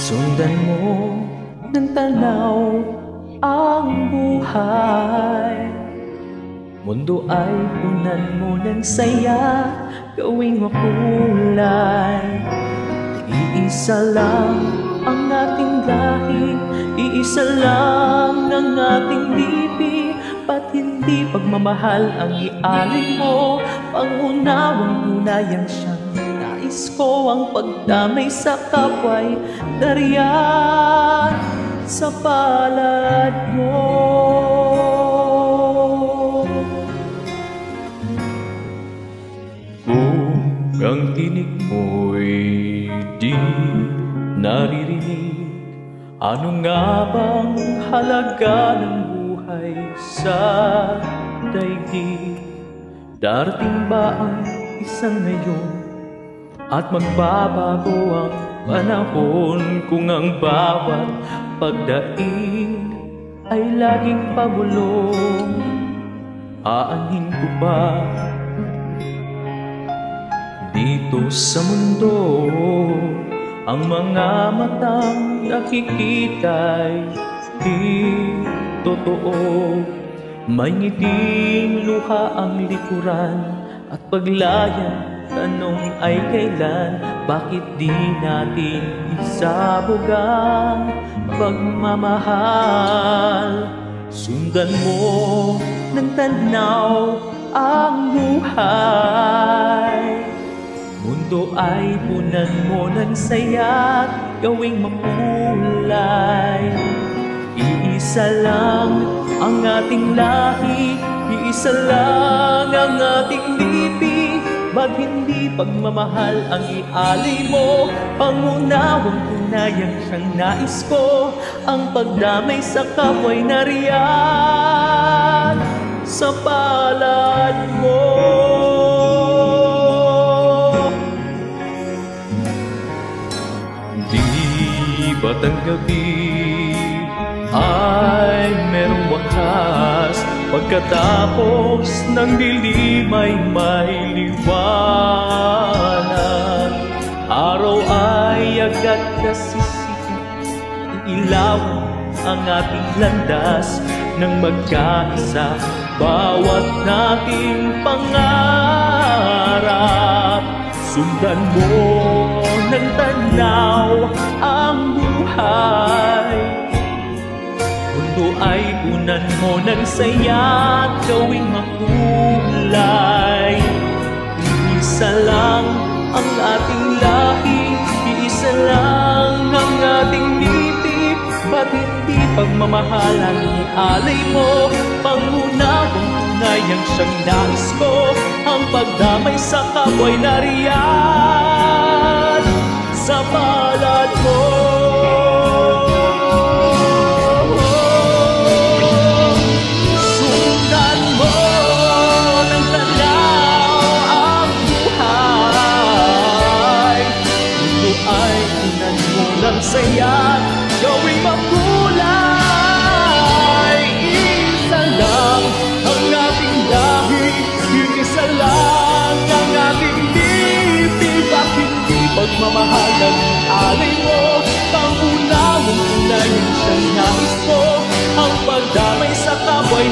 Sundan mo ng tanaw ang buhay. Mundo ay punan mo ng saya, gawing makulay. Iisa lang ang ating lahi, iisa lang ang ating lipi. Ba't hindi pagmamahal ang ialin mo? Pangunawang unayang siyang nais ko, ang pagdamay sa kapwa'y dariyan sa palad mo. Kung ang tinig mo'y di naririnig, ano nga bang halaga ng buhay sa daigdig? Darating ba ang isang ngayon at magbabago ang panahon? Kung ang bawat pagdaing ay laging pabulong, aanhin ko ba dito sa mundo ang mga matang nakikita'y di totoo? May ngiting luha ang likuran at paglayan, tanong ay kailan? Bakit di natin isabog ang pagmamahal? Sundan mo ng tanaw ang buhay. Mundo ay punan mo ng saya, gawing makulay. Iisa lang ang ating lahi, iisa lang ang ating lipi. Ba't hindi pagmamahal ang ialay mo? Pangunawang tunayang siyang nais ko, ang pagdamay sa kapwa'y nariyan sa palad mo. Di ba't ang gabi ay merong wakas? Pagkatapos ng dilim ay may liwanag. Araw ay agad nasisikat, iilawan ang ating landas ng magkaisa, bawat nating pangarap. Sundan mo ng tanaw ang buhay. Mundo ay punan mo ng saya, gawing makulay. Iisa lang ang ating lahi, iisa lang ang ating lipi. Ba't hindi pagmamahalan ialay mo? Pangunawang tunayang siyang nais ko, ang pagdamay sa kapwa'y nariyan sa palad mo. Sundan mo ng tanaw ang buhay. Mundo ay punan mo ng saya, gawing makulay. Isa lang ang ating lahi, isa lang ang ating lipi. Bakit hindi pagmamahal ang alay mo? Pangunawang tunayang siyang nais ko, ang pagdamay sa kapwa'y